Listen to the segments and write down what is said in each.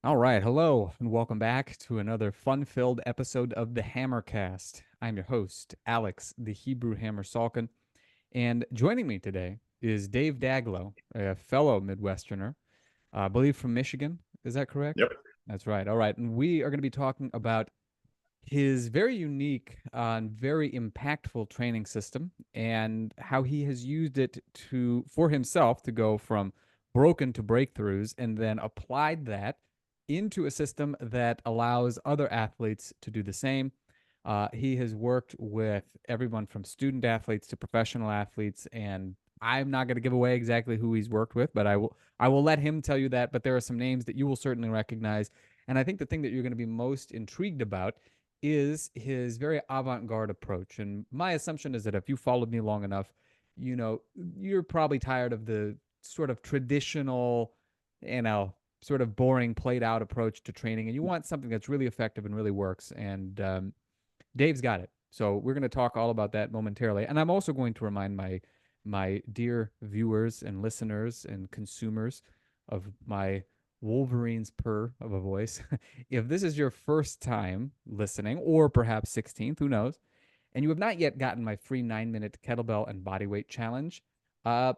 All right, hello, and welcome back to another fun-filled episode of the Hammercast. I'm your host, Alex, the Hebrew Hammer Salkin, and joining me today is Dave Daglow, a fellow Midwesterner, I believe from Michigan. Is that correct? Yep. That's right. All right, and we are going to be talking about his very unique and very impactful training system and how he has used it to for himself to go from broken to breakthroughs and then applied that into a system that allows other athletes to do the same. He has worked with everyone from student athletes to professional athletes, and I'm not going to give away exactly who he's worked with, but I will let him tell you that. But there are some names that you will certainly recognize, and I think the thing that you're going to be most intrigued about is his very avant-garde approach. And my assumption is that if you followed me long enough, you're probably tired of the sort of traditional, sort of boring, played out approach to training, and you want something that's really effective and really works. And Dave's got it. So we're going to talk all about that momentarily. And I'm also going to remind my dear viewers and listeners and consumers of my Wolverine's purr of a voice. If this is your first time listening, or perhaps 16th, who knows, and you have not yet gotten my free 9-minute kettlebell and bodyweight challenge, uh,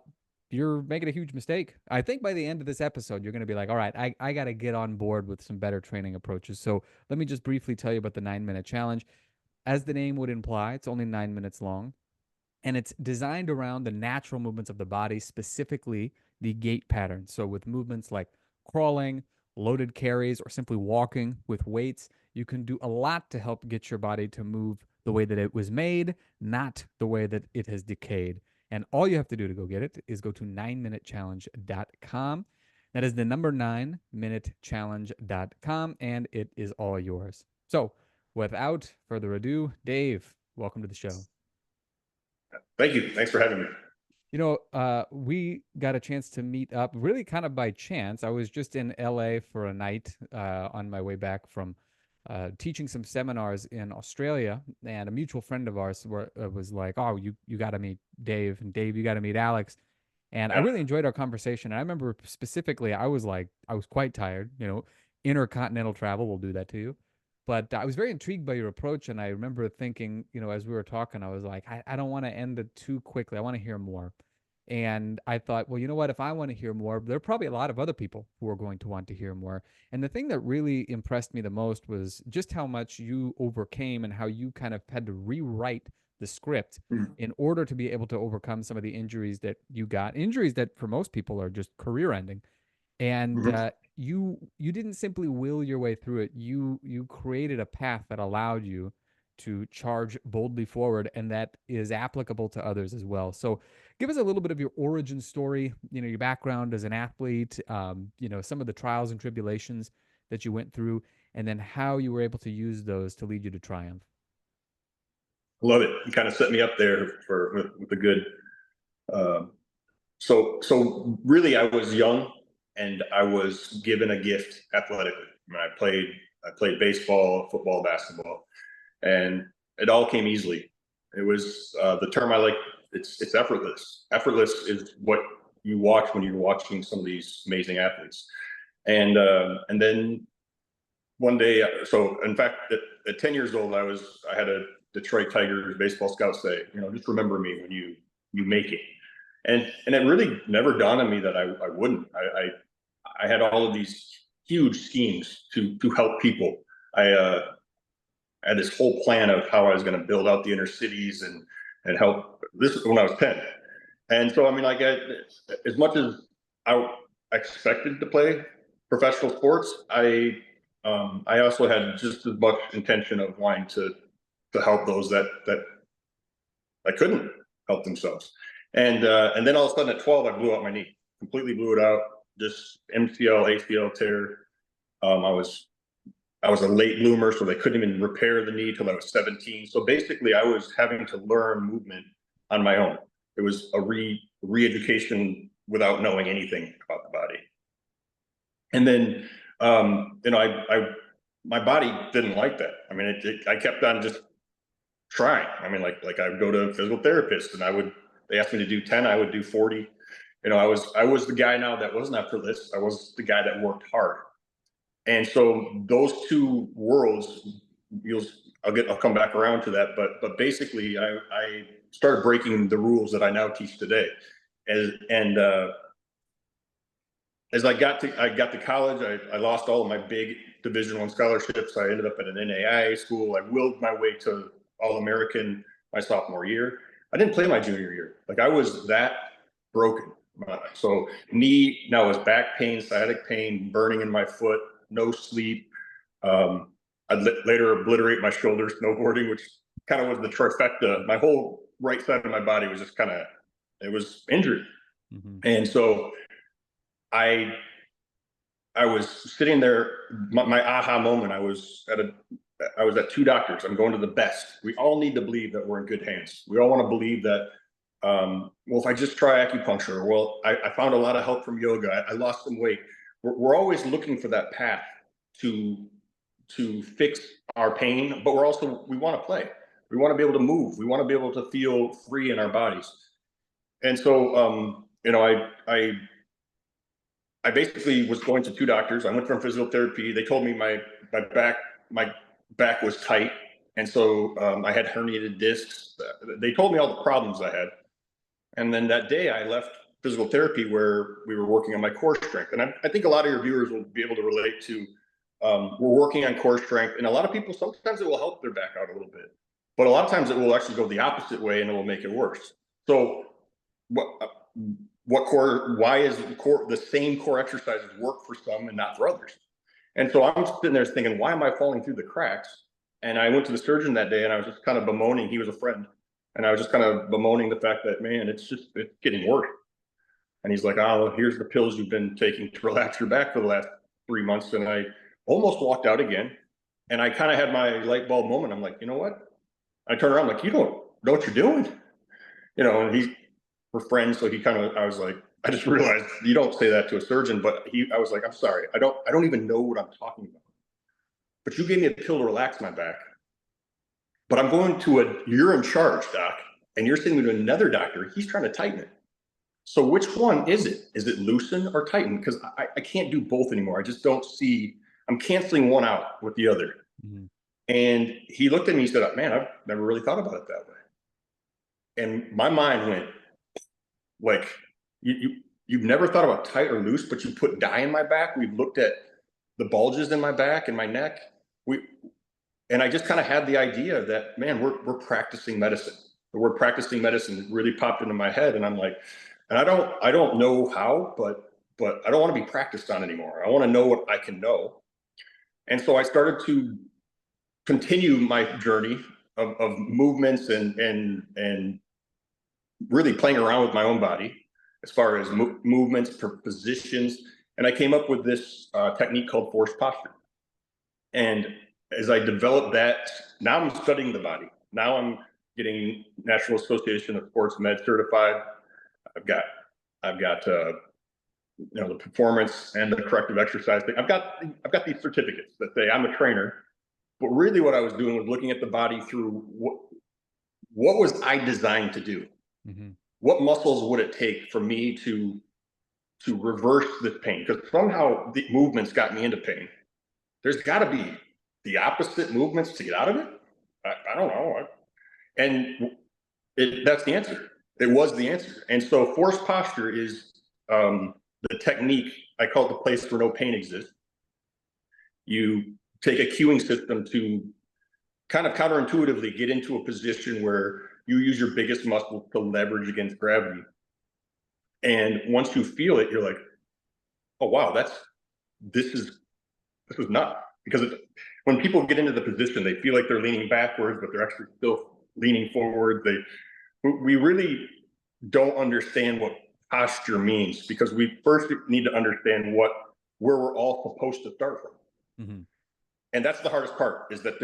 you're making a huge mistake. I think by the end of this episode, you're going to be like, all right, I got to get on board with some better training approaches. So let me just briefly tell you about the 9-minute challenge. As the name would imply, it's only 9 minutes long, and it's designed around the natural movements of the body, specifically the gait pattern. So, with movements like crawling, loaded carries, or simply walking with weights, you can do a lot to help get your body to move the way that it was made, not the way that it has decayed. And all you have to do to go get it is go to 9minutechallenge.com. That is the number 9minutechallenge.com, and it is all yours. So, without further ado, Dave, welcome to the show. Thank you. Thanks for having me. We got a chance to meet up really kind of by chance. I was just in LA for a night on my way back from teaching some seminars in Australia, and a mutual friend of ours was like, "Oh, you got to meet Dave, and Dave, you got to meet Alex." And I Yeah. really enjoyed our conversation. And I remember specifically, I was quite tired. Intercontinental travel will do that to you. But I was very intrigued by your approach. And I remember thinking, as we were talking, I was like, I don't want to end it too quickly. I want to hear more. And I thought, well, you know what? If I want to hear more, there are probably a lot of other people who are going to want to hear more. And the thing that really impressed me the most was just how much you overcame and how you kind of had to rewrite the script Mhm. in order to be able to overcome some of the injuries that you got, injuries that for most people are just career ending. And Mhm. you didn't simply will your way through it. You created a path that allowed you to charge boldly forward, and that is applicable to others as well. So give us a little bit of your origin story, your background as an athlete, some of the trials and tribulations that you went through, and then how you were able to use those to lead you to triumph. Love it. You kind of set me up there for with a good. Um, so really, I was young and I was given a gift athletically. I mean, I played baseball, football, basketball, and it all came easily. It was the term I like. It's effortless. Effortless is what you watch when you're watching some of these amazing athletes. And then one day, so in fact, at 10 years old, I had a Detroit Tigers baseball scout say, just remember me when you make it. And it really never dawned on me that I wouldn't. I had all of these huge schemes to help people. I had this whole plan of how I was going to build out the inner cities and help this when I was 10. And so, I mean, as much as I expected to play professional sports, I also had just as much intention of wanting to help those that couldn't help themselves. And then all of a sudden at 12, I blew out my knee, completely blew it out, just MCL, ACL tear. I was a late bloomer, so they couldn't even repair the knee till I was 17. So basically, I was having to learn movement on my own. It was a re-education without knowing anything about the body. And then, my body didn't like that. I mean, I kept on just trying. I mean, like I would go to a physical therapist, and they asked me to do 10, I would do 40. I was the guy now that wasn't effortless. I was the guy that worked hard. And so those two worlds, I'll come back around to that, but basically I started breaking the rules that I now teach today. As I got to college, I lost all of my big Division I scholarships. I ended up at an NAIA school. I willed my way to All-American my sophomore year. I didn't play my junior year. Like, I was that broken. So knee, now was back pain, sciatic pain, burning in my foot, no sleep. I'd later obliterate my shoulder snowboarding, which kind of was the trifecta. My whole right side of my body was just it was injured. And so I was sitting there, my aha moment, I was at two doctors. I'm going to the best. We all need to believe that we're in good hands. We all want to believe that, well, if I just try acupuncture, well, I found a lot of help from yoga. I lost some weight. We're always looking for that path to fix our pain, but we want to play. We want to be able to move. We want to be able to feel free in our bodies. And so, I basically was going to two doctors. I went from physiotherapy. They told me my back was tight. And so I had herniated discs. They told me all the problems I had. And then that day I left physical therapy where we were working on my core strength. And I think a lot of your viewers will be able to relate to, we're working on core strength. And a lot of people, sometimes it will help their back out a little bit. But a lot of times it will actually go the opposite way and it will make it worse. So why is the same core exercises work for some and not for others? And so I'm sitting there thinking, why am I falling through the cracks? And I went to the surgeon that day and I was just kind of bemoaning, he was a friend. And I was just kind of bemoaning the fact that, man, it's getting worse. And he's like, oh, here's the pills you've been taking to relax your back for the last 3 months. And I almost walked out again. And I kind of had my light bulb moment. I'm like, you know what? I turned around, like, you don't know what you're doing. And we're friends. So I was like, I just realized you don't say that to a surgeon, but I was like, I'm sorry. I don't even know what I'm talking about. But you gave me a pill to relax my back. But I'm going to you're in charge, doc, and you're sending me to another doctor. He's trying to tighten it. So which one is it? Is it loosen or tighten? Because I can't do both anymore. I just don't see, I'm canceling one out with the other. And he looked at me and said, man, I've never really thought about it that way. And my mind went, like, you've never thought about tight or loose, but you put dye in my back. We've looked at the bulges in my back and my neck. And I just kind of had the idea that, man, we're practicing medicine. The word practicing medicine really popped into my head. And I'm like, and I don't know how, but I don't want to be practiced on anymore. I want to know what I can know. And so I started to continue my journey of movements and really playing around with my own body as far as movements, positions. And I came up with this technique called forced posture. And as I developed that, now I'm studying the body. Now I'm getting National Association of Sports Med certified. I've got the performance and the corrective exercise thing. I've got these certificates that say I'm a trainer. But really what I was doing was looking at the body through what was I designed to do? What muscles would it take for me to reverse this pain? Because somehow the movements got me into pain. There's got to be the opposite movements to get out of it. I don't know. And that's the answer. It was the answer. And so forced posture is the technique. I call it the place where no pain exists. You take a cueing system to kind of counterintuitively get into a position where you use your biggest muscle to leverage against gravity. And once you feel it, you're like, oh, wow, this was nuts. Because when people get into the position, they feel like they're leaning backwards, but they're actually still leaning forward. We really don't understand what posture means, because we first need to understand where we're all supposed to start from. And that's the hardest part, is that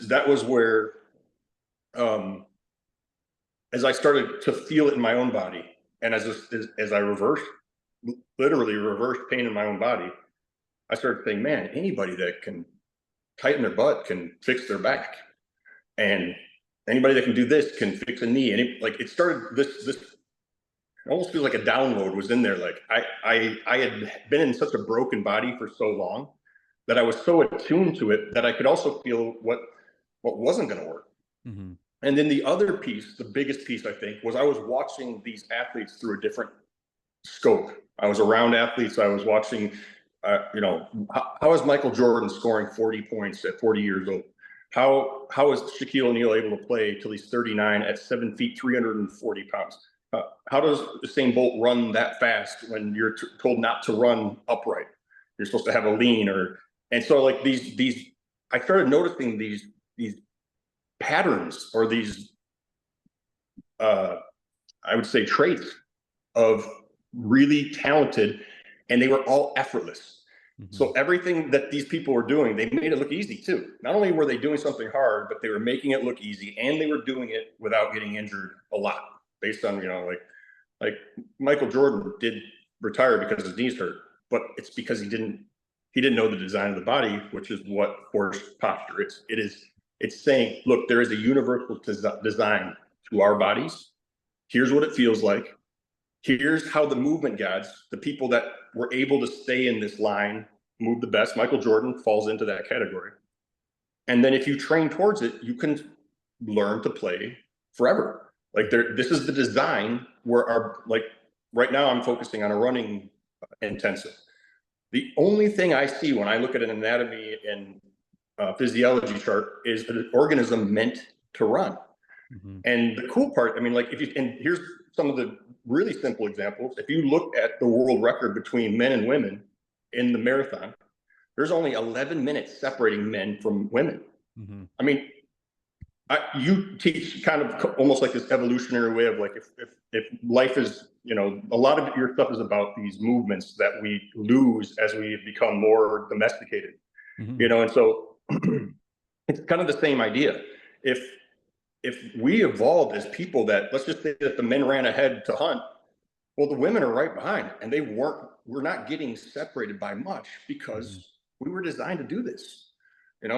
that was where, as I started to feel it in my own body, and as I literally reversed pain in my own body, I started saying, man, anybody that can tighten their butt can fix their back. And anybody that can do this can fix a knee. And it started this, it almost feels like a download was in there. Like I had been in such a broken body for so long that I was so attuned to it that I could also feel what wasn't going to work. Mm-hmm. And then the other piece, the biggest piece, I think, was I was watching these athletes through a different scope. I was around athletes. I was watching, how is Michael Jordan scoring 40 points at 40 years old? How is Shaquille O'Neal able to play till he's 39 at 7 feet, 340 pounds? How does Usain Bolt run that fast when you're told not to run upright? You're supposed to have a lean and so like these, I started noticing these patterns or these, I would say traits of really talented, and they were all effortless. Mm-hmm. So everything that these people were doing, they made it look easy too. Not only were they doing something hard, but they were making it look easy, and they were doing it without getting injured a lot. Based on like Michael Jordan did retire because his knees hurt, but it's because he didn't know the design of the body, which is what forced posture is. It's saying, look, there is a universal design to our bodies. Here's what it feels like. Here's how the movement gods, the people that were able to stay in this line, move the best. Michael Jordan falls into that category. And then if you train towards it, you can learn to play forever. Like this is the design where right now I'm focusing on a running intensive. The only thing I see when I look at an anatomy and physiology chart is an organism meant to run. Mm-hmm. And the cool part, I mean, like and here's some of the really simple examples. If you look at the world record between men and women in the marathon, there's only 11 minutes separating men from women. Mm-hmm. I mean, you teach kind of almost like this evolutionary way of like, if life is, a lot of your stuff is about these movements that we lose as we become more domesticated, Mm-hmm. and so it's kind of the same idea. If we evolved as people that, let's just say that the men ran ahead to hunt, well, the women are right behind, and we're not getting separated by much because Mm-hmm. we were designed to do this. And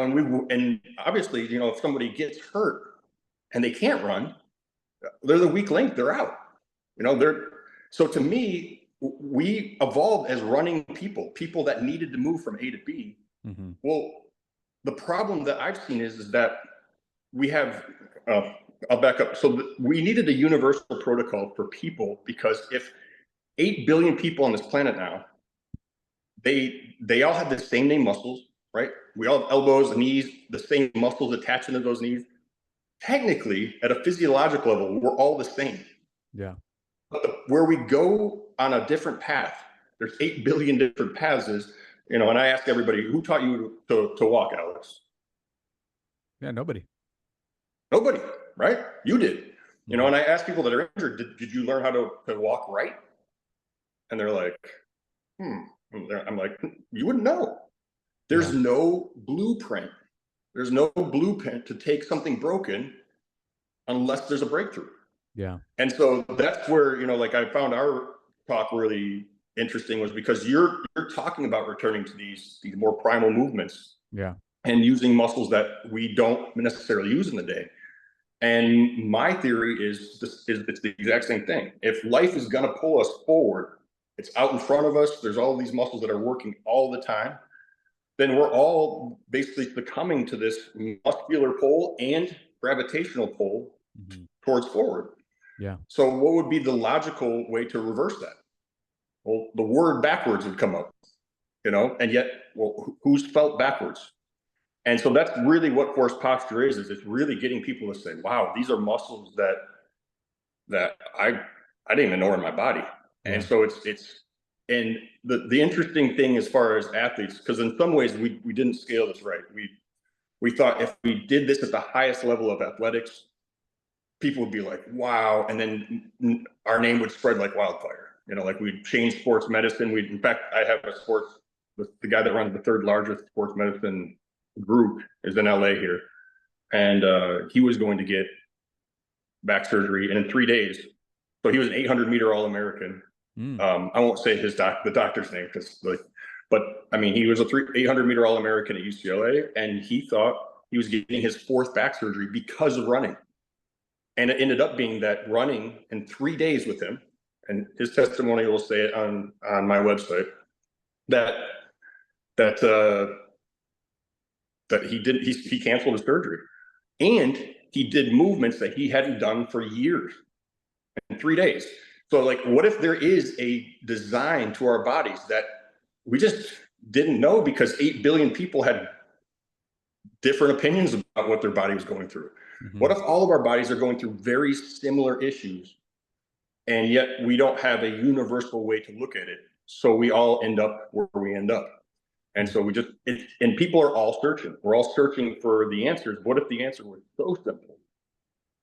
obviously, if somebody gets hurt and they can't run, they're the weak link, they're out. So to me, we evolved as running people that needed to move from A to B. Mm-hmm. Well, the problem that I've seen is that we have, I'll back up. So we needed a universal protocol for people, because if 8 billion people on this planet now, they all have the same name muscles, right? We all have elbows, knees, the same muscles attaching to those knees. Technically, at a physiological level, we're all the same. Yeah. But where we go on a different path, there's 8 billion different paths, and I ask everybody, who taught you to walk, Alex? Yeah, nobody. Nobody, right? You did. Mm-hmm. And I ask people that are injured, did you learn how to walk right? And they're like, I'm like, you wouldn't know. There's no blueprint. There's no blueprint to take something broken unless there's a breakthrough. Yeah. And so that's where, like I found our talk really interesting, was because you're talking about returning to these more primal movements. Yeah. And using muscles that we don't necessarily use in the day. And my theory is it's the exact same thing. If life is going to pull us forward, it's out in front of us, there's all these muscles that are working all the time, then we're all basically succumbing to this muscular pull and gravitational pull towards forward. Yeah. So what would be the logical way to reverse that? Well, the word backwards would come up, and yet, well, who's felt backwards? And so that's really what forced posture is it's really getting people to say, wow, these are muscles that I didn't even know were in my body. Yeah. And so and the interesting thing as far as athletes, because in some ways we didn't scale this right. We thought if we did this at the highest level of athletics, people would be like, wow. And then our name would spread like wildfire. Like we'd change sports medicine. In fact, I have the guy that runs the third largest sports medicine group is in LA here. And he was going to get back surgery, and in 3 days, so he was an 800-meter All-American. I won't say the doctor's name, but I mean, he was a 800-meter All-American at UCLA, and he thought he was getting his 4th back surgery because of running. And it ended up being that running in 3 days with him, and his testimony will say it on my website, that that he canceled his surgery, and he did movements that he hadn't done for years in 3 days. So like, what if there is a design to our bodies that we just didn't know because 8 billion people had different opinions about what their body was going through? Mm-hmm. What if all of our bodies are going through very similar issues, and yet we don't have a universal way to look at it? So we all end up where we end up. And so and people are all searching. We're all searching for the answers. What if the answer was so simple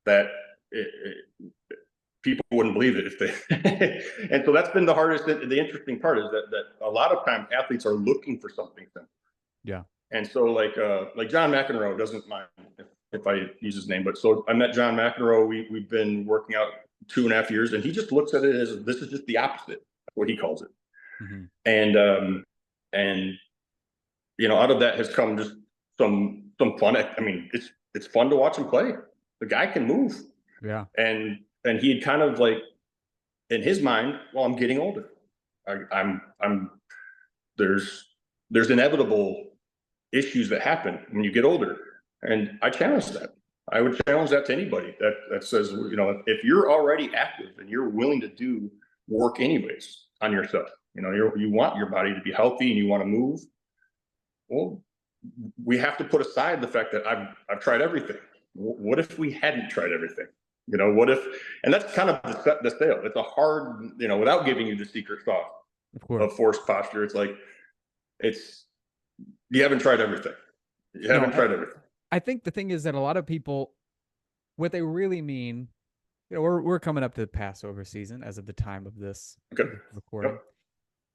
that people wouldn't believe it if they, and so that's been the hardest, the interesting part is that a lot of times athletes are looking for something simple. Yeah. And so like John McEnroe doesn't mind if I use his name, but so I met John McEnroe. We've been working out 2.5 years, and he just looks at it as this is just the opposite, what he calls it. Mm-hmm. And out of that has come just some fun. I mean, it's fun to watch him play. The guy can move. Yeah. And he had kind of like, in his mind, well, I'm getting older. There's inevitable issues that happen when you get older. And I challenge that. I would challenge that to anybody that says, if you're already active and you're willing to do work anyways on yourself, you want your body to be healthy and you want to move. Well, we have to put aside the fact that I've tried everything. What if we hadn't tried everything? What if, and that's kind of the sale. It's a hard, without giving you the secret sauce of forced posture. It's like, you haven't tried everything. You haven't tried everything. I think the thing is that a lot of people, what they really mean, we're coming up to the Passover season as of the time of this recording. Yep.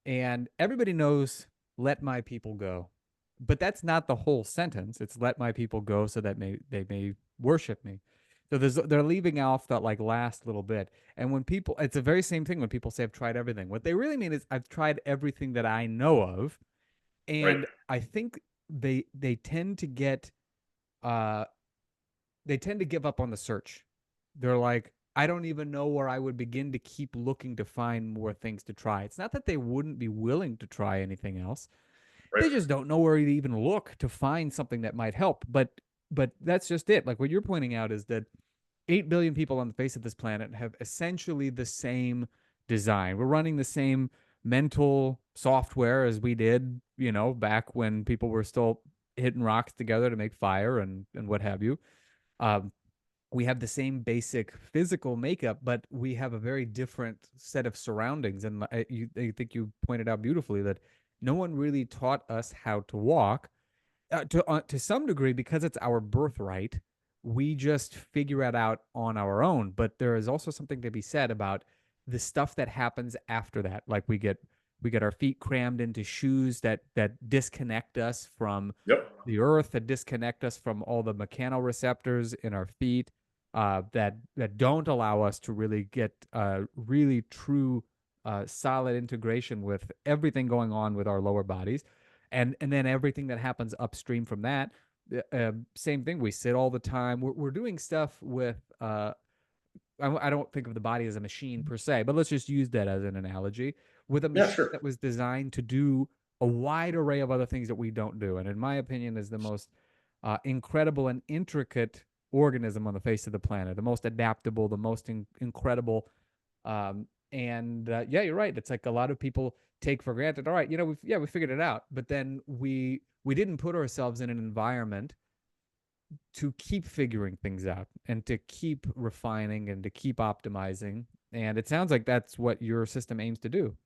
And everybody knows, let my people go. But that's not the whole sentence. It's let my people go so that they may worship me. So they're leaving off that like last little bit. And when people, it's the very same thing when people say I've tried everything. What they really mean is I've tried everything that I know of. And I think they tend to get they tend to give up on the search. They're like, I don't even know where I would begin to keep looking to find more things to try. It's not that they wouldn't be willing to try anything else. They just don't know where to even look to find something that might help. But that's just it. Like what you're pointing out is that 8 billion people on the face of this planet have essentially the same design. We're running the same mental software as we did, back when people were still hitting rocks together to make fire and what have you. We have the same basic physical makeup, but we have a very different set of surroundings. And I think you pointed out beautifully that no one really taught us how to walk to some degree because it's our birthright. We just figure it out on our own. But there is also something to be said about the stuff that happens after that. Like we get our feet crammed into shoes that disconnect us from the earth, that disconnect us from all the mechanoreceptors in our feet, that don't allow us to really get really true solid integration with everything going on with our lower bodies, and then everything that happens upstream from that. Same thing. We sit all the time. We're doing stuff with. I don't think of the body as a machine per se, but let's just use that as an analogy with a machine that was designed to do a wide array of other things that we don't do. And in my opinion, is the most incredible and intricate organism on the face of the planet, the most adaptable, the most incredible. Yeah, you're right. It's like a lot of people take for granted. All right, we figured it out, but then we didn't put ourselves in an environment to keep figuring things out and to keep refining and to keep optimizing. And it sounds like that's what your system aims to do.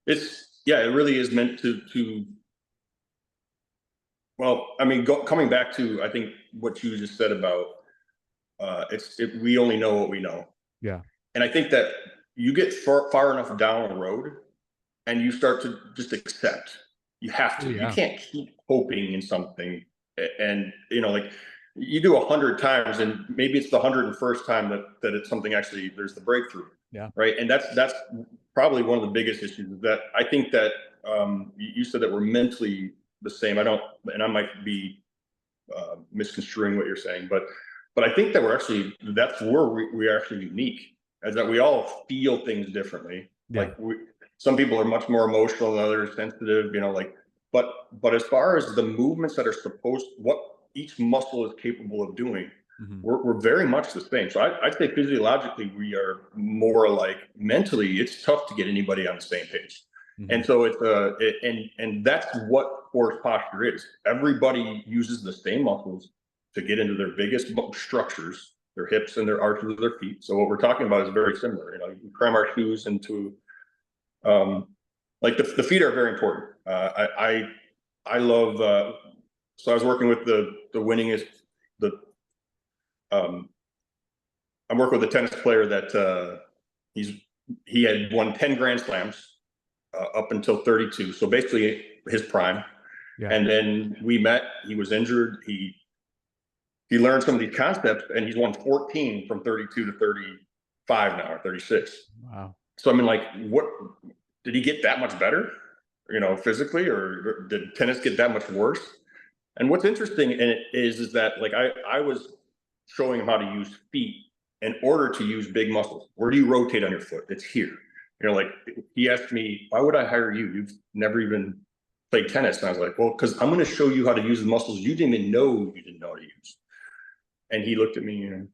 It really is meant to. Well, I mean, coming back to, I think what you just said about we only know what we know. Yeah. And I think that you get far enough down a road and you start to just accept. You have to. You can't keep hoping in something. And, like you do 100 times and maybe it's the 101st time that it's something actually, there's the breakthrough. Yeah. Right. And that's probably one of the biggest issues, is that I think that you said that we're mentally the same. I might be misconstruing what you're saying, but I think that that's where we are actually unique, is that we all feel things differently. Yeah. Like some people are much more emotional than others, sensitive, like but as far as the movements that are supposed, what each muscle is capable of doing, Hmm. we're very much the same. So I'd say physiologically we are more alike. Mentally, it's tough to get anybody on the same page. Hmm. And so and that's what force posture is. Everybody uses the same muscles to get into their biggest structures, their hips and their arches of their feet. So what we're talking about is very similar. You know, you cram our shoes into like the feet are very important. I love. So I was working with the winningest the um, I'm working with a tennis player that he's he had won 10 Grand Slams up until 32. So basically his prime. Yeah. And then we met. He was injured. He learned some of these concepts, and he's won 14 from 32 to 35 now, or 36. Wow. So I mean, like, what did he get that much better? You know, physically, or did tennis get that much worse? And what's interesting in it is that like I was showing him how to use feet in order to use big muscles. Where do you rotate on your foot? It's here. You know, like he asked me, why would I hire you? You've never even played tennis. And I was like, well, because I'm going to show you how to use the muscles you didn't even know you didn't know how to use. And he looked at me and,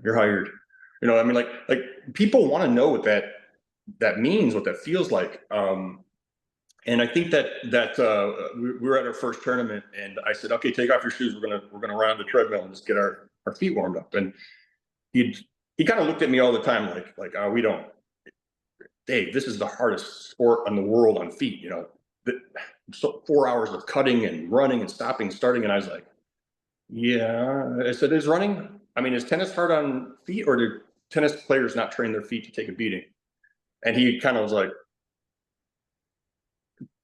you're hired. You know, I mean, like people want to know what that means, what that feels like. And I think that we were at our first tournament, and I said, "Okay, take off your shoes. We're gonna run the treadmill and just get our feet warmed up." And he he kind of looked at me all the time, like, "Oh, we don't, Dave. This is the hardest sport in the world on feet. You know, so 4 hours of cutting and running and stopping, and starting." And I was like, "Yeah." I said, "Is running? I mean, is tennis hard on feet, or do tennis players not train their feet to take a beating?" And he kind of was like,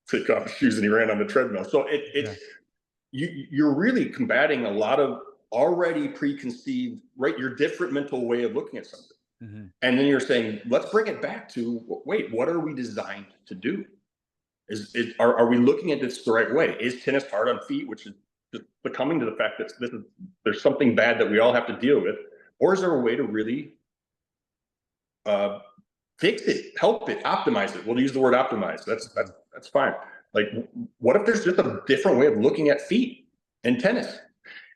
"Take off his shoes," and he ran on the treadmill. So it's Yeah. you're really combating a lot of already preconceived, right, your different mental way of looking at something. Hmm. And then you're saying, let's bring it back to, wait, what are we designed to do? Are we looking at this the right way? Is tennis hard on feet, which is just becoming to the fact that there's something bad that we all have to deal with? Or is there a way to really uh, fix it, help it, optimize it? We'll use the word optimize. That's fine. Like, what if there's just a different way of looking at feet in tennis?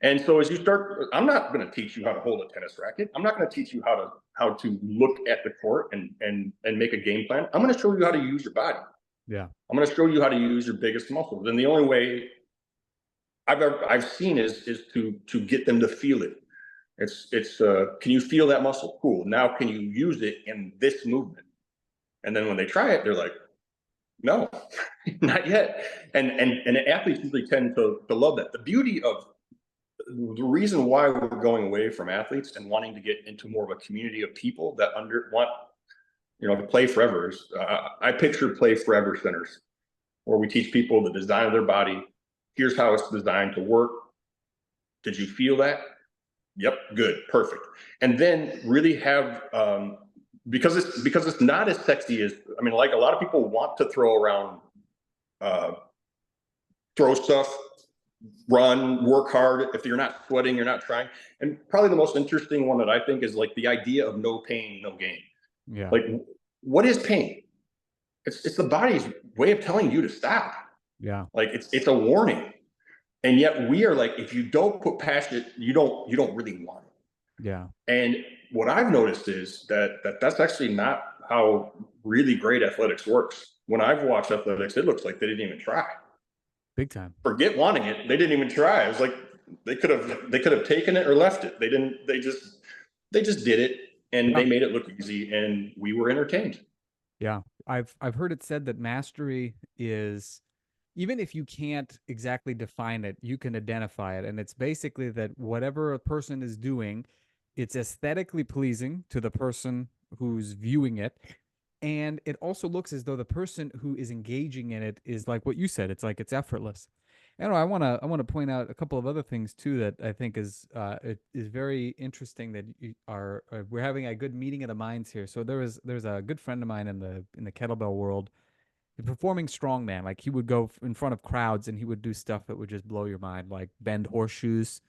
And so as you start, I'm not going to teach you how to hold a tennis racket. I'm not going to teach you how to look at the court and make a game plan. I'm going to show you how to use your body. Yeah. I'm going to show you how to use your biggest muscles. And the only way I've seen is to get them to feel it. It's can you feel that muscle? Cool. Now can you use it in this movement? And then when they try it, they're like, no, not yet. And athletes usually tend to love that. The beauty of the reason why we're going away from athletes and wanting to get into more of a community of people that want, to play forever is, I picture play forever centers where we teach people the design of their body. Here's how it's designed to work. Did you feel that? Yep, good, perfect. And then really have, because it's not as sexy as, I mean, like a lot of people want to throw around, uh, throw stuff, run, work hard. If you're not sweating, you're not trying. And probably the most interesting one that I think is like the idea of no pain, no gain. Yeah. Like, what is pain? It's the body's way of telling you to stop. Yeah. Like it's a warning. And yet we are like, if you don't put passion, you don't really want it. Yeah. And what I've noticed is that's actually not how really great athletics works. When I've watched athletics, it looks like they didn't even try. Big time. Forget wanting it. They didn't even try. It was like they could have taken it or left it. They didn't. They just did it, and Yeah. they made it look easy, and we were entertained. Yeah. I've heard it said that mastery is, even if you can't exactly define it, you can identify it. And it's basically that whatever a person is doing, it's aesthetically pleasing to the person who's viewing it. And it also looks as though the person who is engaging in it is like what you said. It's like it's effortless. And I want to point out a couple of other things too that I think it is very interesting that you we're having a good meeting of the minds here. So there's a good friend of mine in the kettlebell world, the performing strongman. Like he would go in front of crowds and he would do stuff that would just blow your mind, like bend horseshoes,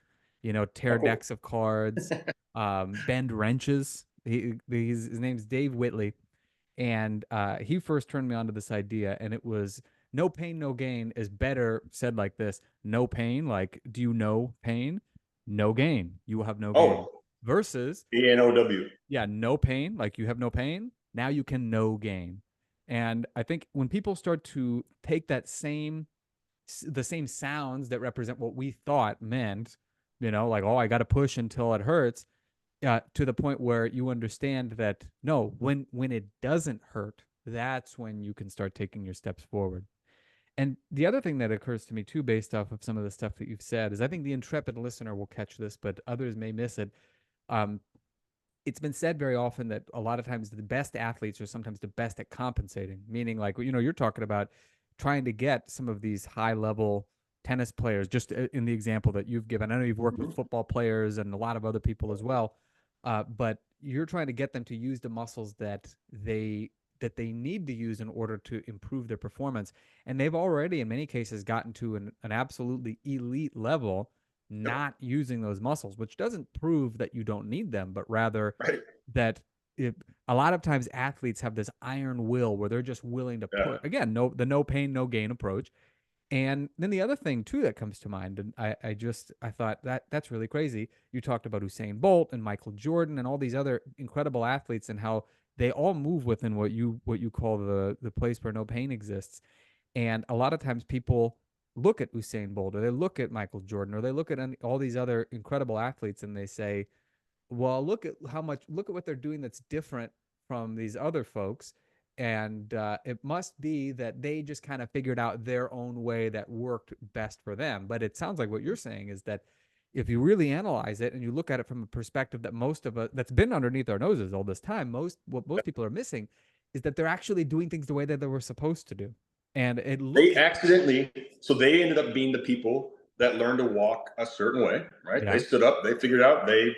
Oh, tear cool. decks of cards, bend wrenches. His name's Dave Whitley, and he first turned me on to this idea, and it was no pain, no gain is better said like this: no pain, like, do you know pain? No gain. You will have no gain. Oh, Versus, ENOW. yeah, no pain, like you have no pain. Now you can no gain. And I think when people start to take the same sounds that represent what we thought meant, like, oh, I got to push until it hurts, to the point where you understand that no, when it doesn't hurt, that's when you can start taking your steps forward. And the other thing that occurs to me too, based off of some of the stuff that you've said, is I think the intrepid listener will catch this, but others may miss it. Um, it's been said very often that a lot of times the best athletes are sometimes the best at compensating, meaning, like, you're talking about trying to get some of these high level tennis players, just in the example that you've given. I know you've worked with football players and a lot of other people as well, but you're trying to get them to use the muscles that they need to use in order to improve their performance. And they've already, in many cases, gotten to an absolutely elite level Yep. not using those muscles, which doesn't prove that you don't need them, but rather Right. that a lot of times athletes have this iron will where they're just willing to Yeah. put, again, no pain, no gain approach. And then the other thing too that comes to mind, and I thought that's really crazy. You talked about Usain Bolt and Michael Jordan and all these other incredible athletes, and how they all move within what you call the place where no pain exists. And a lot of times people look at Usain Bolt, or they look at Michael Jordan, or they look at all these other incredible athletes, and they say, well, look at what they're doing that's different from these other folks. And it must be that they just kind of figured out their own way that worked best for them. But it sounds like what you're saying is that if you really analyze it and you look at it from a perspective that most of us, that's been underneath our noses all this time, what most people are missing is that they're actually doing things the way that they were supposed to do. And it They looks, accidentally, so they ended up being the people that learned to walk a certain way, right? They yeah. stood up, they figured out, they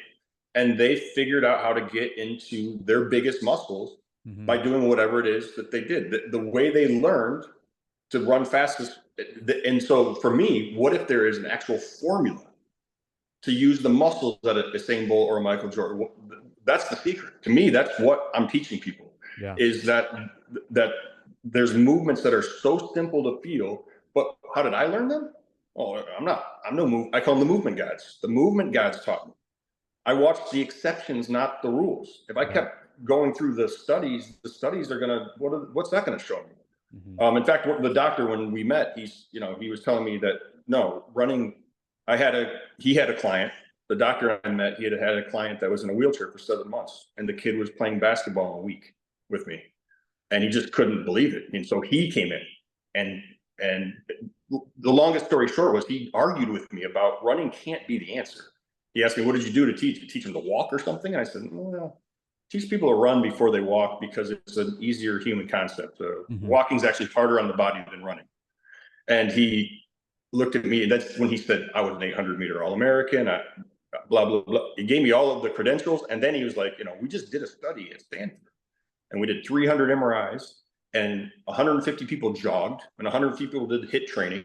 figured out how to get into their biggest muscles Hmm. by doing whatever it is that they did. The way they learned to run fastest. And so for me, what if there is an actual formula to use the muscles that a Usain Bolt or a Michael Jordan? That's the secret. To me, that's what I'm teaching people, Yeah. is that there's movements that are so simple to feel, but how did I learn them? Oh, I'm no move. I call them the movement gods. The movement gods taught me. I watched the exceptions, not the rules. If I Right. kept going through the studies are gonna what's that gonna show me? Hmm. In fact, the doctor, when we met, he was telling me that no running. He had a client. The doctor I met, he had a client that was in a wheelchair for 7 months, and the kid was playing basketball in a week with me, and he just couldn't believe it. And so he came in, and the longest story short was he argued with me about running can't be the answer. He asked me, "What did you do to teach them to walk or something?" And I said, "Well, teach people to run before they walk because it's an easier human concept. Hmm. Walking is actually harder on the body than running." And he looked at me, and that's when he said, "I was an 800-meter All-American. Blah, blah, blah." He gave me all of the credentials. And then he was like, "We just did a study at Stanford, and we did 300 MRIs, and 150 people jogged, and 150 people did HIIT training.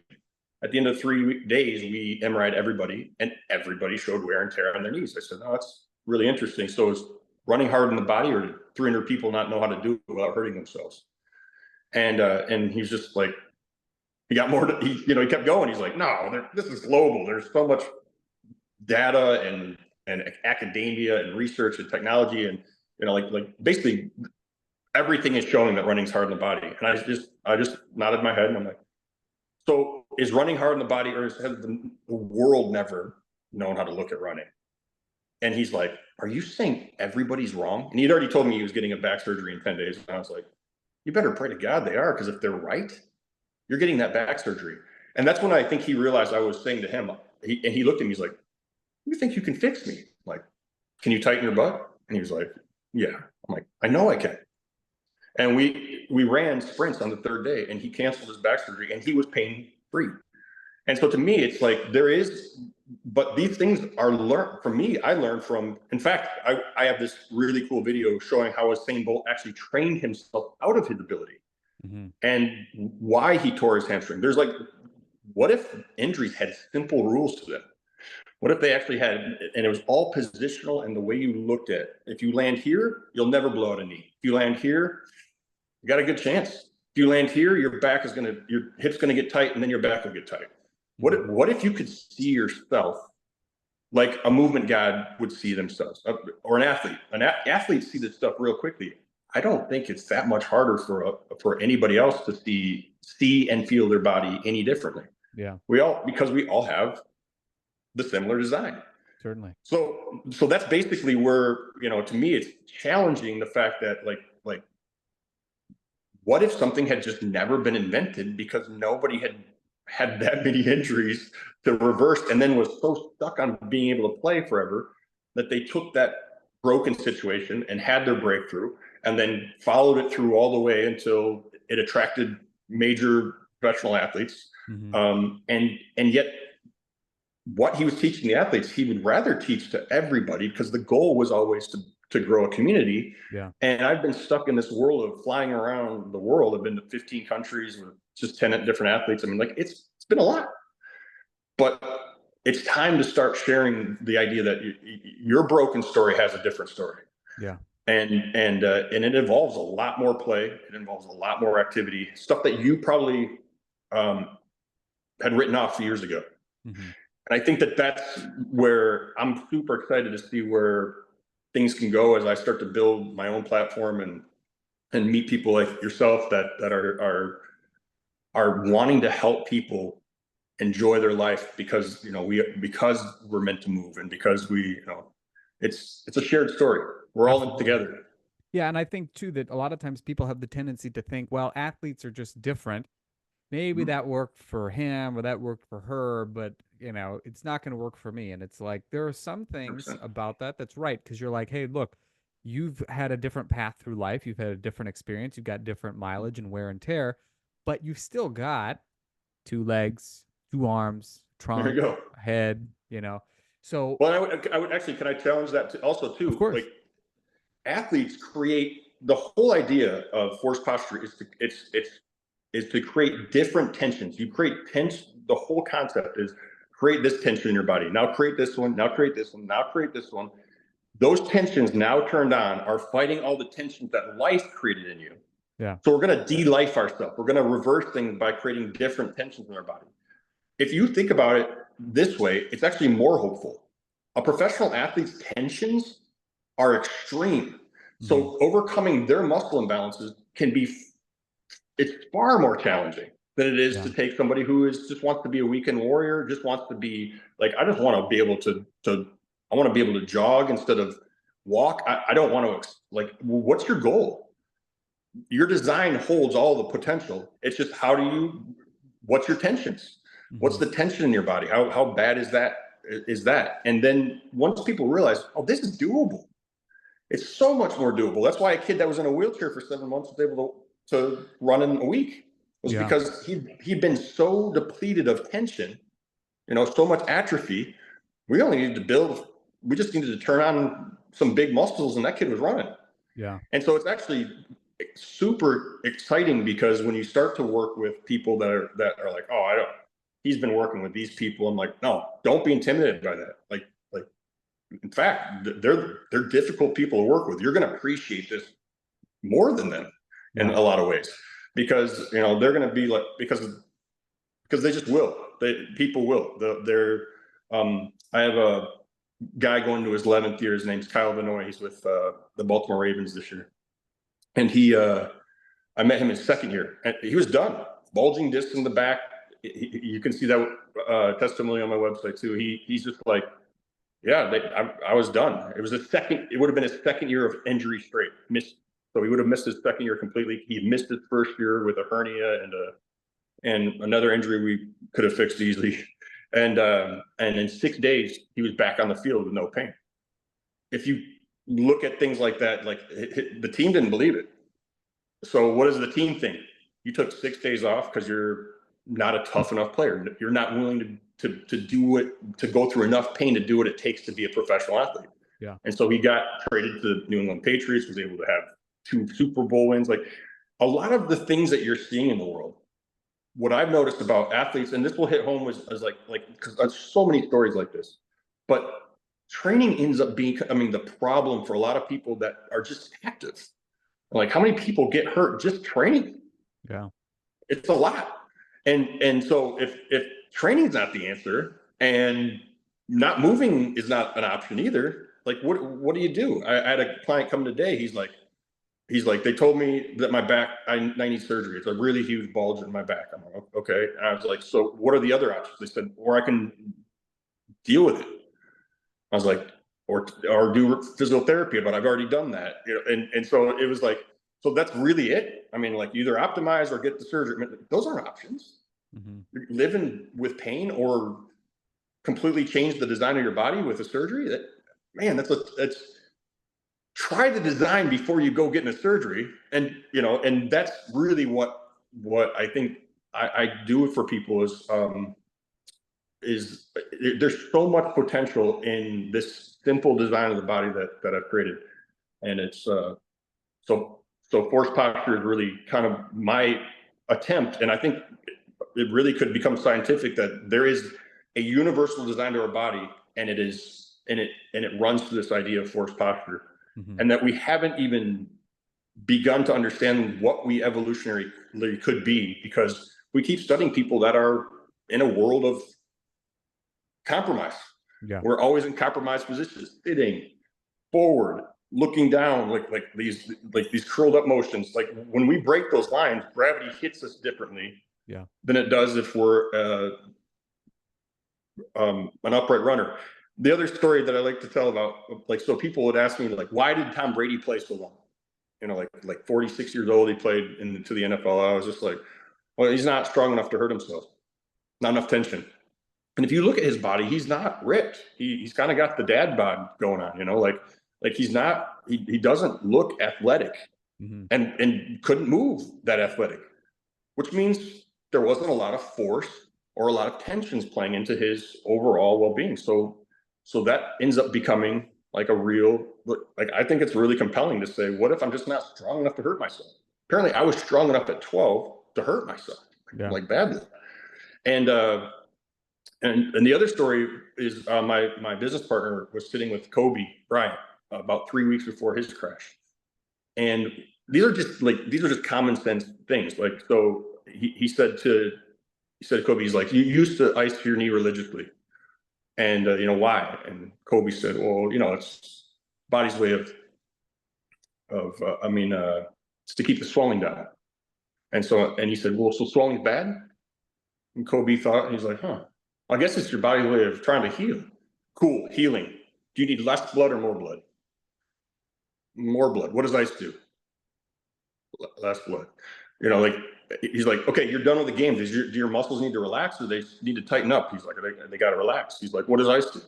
At the end of 3 days, we MRI'd everybody, and everybody showed wear and tear on their knees." I said, "No, that's really interesting. So is running hard in the body, or did 300 people not know how to do it without hurting themselves?" And he's just like, he got more. He kept going. He's like, "No, this is global. There's so much data and academia and research and technology, and like basically everything is showing that running's hard in the body." And I just nodded my head, and I'm like, "So is running hard in the body, or has the world never known how to look at running?" And he's like, "Are you saying everybody's wrong?" And he'd already told me he was getting a back surgery in 10 days. And I was like, "You better pray to God they are, because if they're right, you're getting that back surgery." And that's when I think he realized I was saying to him, and he looked at me, he's like, "You think you can fix me? Like, can you tighten your butt?" And he was like, "Yeah." I'm like, "I know I can." And we ran sprints on the third day, and he canceled his back surgery, and he was pain free. And so to me, it's like but these things are learned from me. I learned from, in fact, I have this really cool video showing how Usain Bolt actually trained himself out of his ability Hmm. and why he tore his hamstring. There's like, what if injuries had simple rules to them? What if they actually had, and it was all positional and the way you looked at it. If you land here, you'll never blow out a knee. If you land here, you got a good chance. If you land here, your hip's gonna get tight, and then your back will get tight. What if you could see yourself like a movement god would see themselves, or an athlete? Athletes see this stuff real quickly. I don't think it's that much harder for anybody else to see and feel their body any differently. Yeah. Because we all have the similar design. Certainly. So that's basically where, to me, it's challenging the fact that like, what if something had just never been invented because nobody had that many injuries to reverse, and then was so stuck on being able to play forever that they took that broken situation and had their breakthrough and then followed it through all the way until it attracted major professional athletes. And yet what he was teaching the athletes, he would rather teach to everybody, because the goal was always to grow a community. Yeah. And I've been stuck in this world of flying around the world. I've been to 15 countries with just 10 different athletes. I mean, like, it's been a lot, but it's time to start sharing the idea that your broken story has a different story. Yeah. And it involves a lot more play. It involves a lot more activity, stuff that you probably had written off years ago. And I think that's where I'm super excited to see where things can go as I start to build my own platform and meet people like yourself that are wanting to help people enjoy their life, because we're meant to move, and because it's a shared story. We're all in it together. Yeah, and I think too that a lot of times people have the tendency to think, well, athletes are just different. Maybe that worked for him or that worked for her, but it's not going to work for me. And it's like, there are some things 100%. about that's right, because you're like, hey, look, you've had a different path through life, you've had a different experience, you've got different mileage and wear and tear, but you've still got 2 legs, 2 arms, trunk, There you go. head, So, well, I would actually, can I challenge that also too? Of course. Like, athletes create, the whole idea of force posture is to create different tensions. You create tension. The whole concept is create this tension in your body. Now create this one. Now create this one. Now create this one. Those tensions now turned on are fighting all the tensions that life created in you. Yeah. So we're going to de-life ourselves. We're going to reverse things by creating different tensions in our body. If you think about it this way, it's actually more hopeful. A professional athlete's tensions are extreme. So overcoming their muscle imbalances it's far more challenging than it is to take somebody who just wants to be a weekend warrior, just wants to be like, I just want to be able I want to be able to jog instead of walk. I don't want to, like, what's your goal? Your design holds all the potential. It's just, what's your tensions? What's the tension in your body? How bad is that? And then once people realize, oh, this is doable. It's so much more doable. That's why a kid that was in a wheelchair for 7 months was able to run in a week, because he'd been so depleted of tension, so much atrophy. We just needed to turn on some big muscles, and that kid was running. Yeah. And so it's actually super exciting, because when you start to work with people that are like, oh, he's been working with these people. I'm like, no, don't be intimidated by that. Like, in fact, they're difficult people to work with. You're going to appreciate this more than them in a lot of ways, because they're going to be like, because they just will. People will. I have a guy going to his 11th year. His name's Kyle Vanoy. He's with the Baltimore Ravens this year, and I met him his 2nd year, and he was done. Bulging disc in the back. You can see that testimony on my website too. He's just like, yeah, I was done. It would have been his 2nd year of injury straight. So he would have missed his 2nd year completely. He missed his 1st year with a hernia and another injury we could have fixed easily. And in 6 days, he was back on the field with no pain. If you look at things like that, like, the team didn't believe it. So what does the team think? You took 6 days off because you're not a tough enough player. You're not willing to go through enough pain to do what it takes to be a professional athlete. Yeah. And so he got traded to the New England Patriots, was able to have 2 Super Bowl wins. Like, a lot of the things that you're seeing in the world, what I've noticed about athletes, and this will hit home, is like, because there's so many stories like this, but training ends up becoming the problem for a lot of people that are just active. Like, how many people get hurt just training? Yeah. It's a lot. And so if training is not the answer and not moving is not an option either, like what do you do? I had a client come today. He's like, they told me that my back, I need surgery. It's a really huge bulge in my back. I'm like, okay. And I was like, so what are the other options? They said, or I can deal with it. I was like, or do physiotherapy, but I've already done that. You know, and so it was like, so that's really it. I mean, like either optimize or get the surgery. I mean, those aren't options. Hmm. You're living with pain or completely change the design of your body with a surgery. That man, that's try the design before you go get in a surgery. And you know, and that's really what I think I do it for people is there's so much potential in this simple design of the body that I've created, and it's so force posture is really kind of my attempt, and I think it really could become scientific that there is a universal design to our body, and it runs to this idea of force posture, Hmm. and that we haven't even begun to understand what we evolutionarily could be because we keep studying people that are in a world of compromise. Yeah. We're always in compromised positions, sitting forward, looking down, like these curled up motions. Like when we break those lines, gravity hits us differently Yeah. than it does if we're an upright runner. The other story that I like to tell about, like, so people would ask me, like, why did Tom Brady play so long? You know, like 46 years old, he played into the NFL. I was just like, well, he's not strong enough to hurt himself, not enough tension. And if you look at his body, he's not ripped. He's kind of got the dad bod going on, you know, like he's not, he doesn't look athletic Hmm. and couldn't move that athletic, which means there wasn't a lot of force or a lot of tensions playing into his overall well-being. So that ends up becoming like a real, like I think it's really compelling to say, what if I'm just not strong enough to hurt myself? Apparently I was strong enough at 12 to hurt myself, Yeah. like badly. And and the other story is my business partner was sitting with Kobe Bryant about 3 weeks before his crash, and these are just common sense things. Like so, he said to Kobe, he's like, you used to ice your knee religiously, and you know why? And Kobe said, well, you know, it's body's way of I mean, it's to keep the swelling down. And so, and he said, well, so swelling's bad. And Kobe thought, and he's like, huh, I guess it's your body's way of trying to heal. Cool, healing. Do you need less blood or more blood? More blood. What does ice do? Less blood. You know, like he's like, okay, you're done with the game. Do your muscles need to relax or they need to tighten up? He's like, they got to relax. He's like, what does ice do?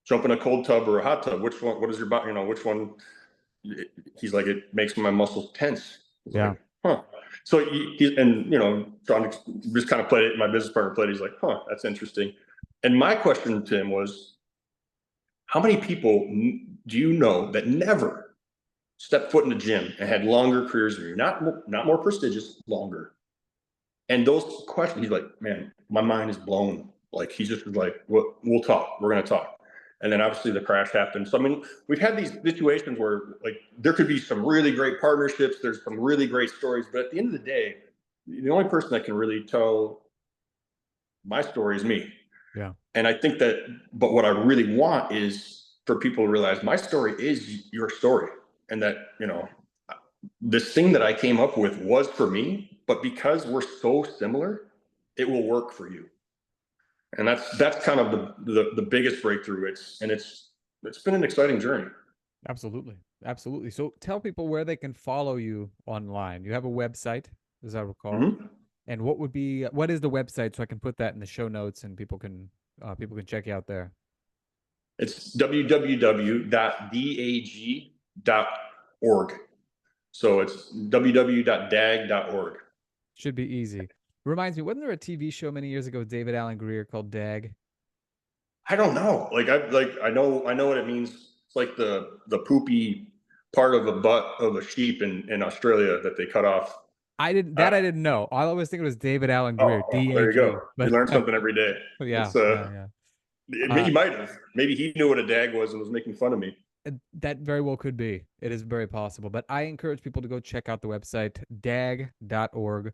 Jump in a cold tub or a hot tub. Which one? What is your body? You know, which one? He's like, it makes my muscles tense. He's Yeah. like, huh. So and you know, John just kind of played it. My business partner played it. He's like, huh, that's interesting. And my question to him was, how many people do you know that never stepped foot in the gym and had longer careers than you? Not more prestigious, longer. And those questions, he's like, man, my mind is blown. Like he just was like, we'll talk. We're gonna talk. And then obviously the crash happened. So I mean, we've had these situations where like there could be some really great partnerships. There's some really great stories, but at the end of the day, the only person that can really tell my story is me. Yeah. And I think that, but what I really want is for people to realize my story is your story, and that you know this thing that I came up with was for me, but because we're so similar, it will work for you. And that's kind of the biggest breakthrough. It's been an exciting journey. Absolutely. Absolutely. So tell people where they can follow you online. You have a website, as I recall. Mm-hmm. And what is the website so I can put that in the show notes and people can check you out there. It's www.dag.org. So it's www.dag.org. Should be easy. Reminds me, wasn't there a TV show many years ago with David Allen Greer called Dag? I don't know. I know what it means. It's like the poopy part of a butt of a sheep in Australia that they cut off. I didn't know. I always think it was David Allen Greer, Oh, well, there you DAG. go. You But learn something every day. yeah, It's yeah, yeah. he Uh, might have. Maybe he knew what a dag was and was making fun of me. That very well could be. It is very possible. But I encourage people to go check out the website, dag.org.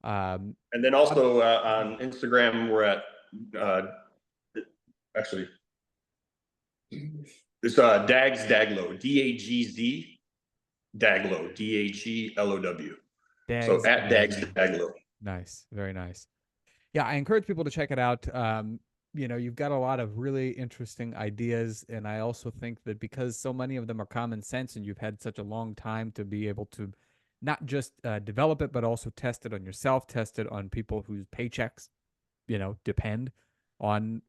And then also on Instagram, we're at actually it's Dags Daglow, Dagz Daglow, Daglow. So Dags at Dags Daglow. Daglow. Nice. Very nice. Yeah, I encourage people to check it out. You've got a lot of really interesting ideas, and I also think that because so many of them are common sense, and you've had such a long time to be able to not just develop it, but also test it on yourself, test it on people whose paychecks, depend on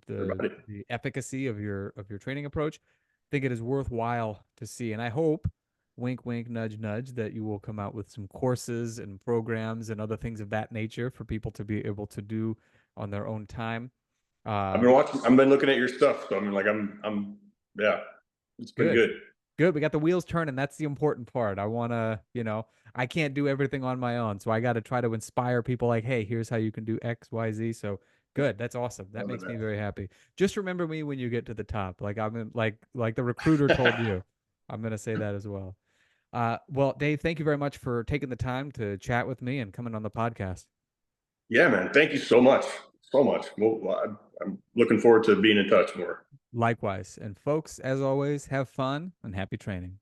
the efficacy of your training approach. I think it is worthwhile to see, and I hope, wink, wink, nudge, nudge, that you will come out with some courses and programs and other things of that nature for people to be able to do on their own time. I've been watching. I've been looking at your stuff. So yeah, it's been Good. good. Good. We got the wheels turning. That's the important part. I want to, I can't do everything on my own. So I got to try to inspire people like, hey, here's how you can do X, Y, Z. So good. That's awesome. That makes me very happy. Just remember me when you get to the top. Like like the recruiter told you. I'm going to say that as well. Well, Dave, thank you very much for taking the time to chat with me and coming on the podcast. Yeah, man. Thank you so much. So much. Well, I'm looking forward to being in touch more. Likewise. And folks, as always, have fun and happy training.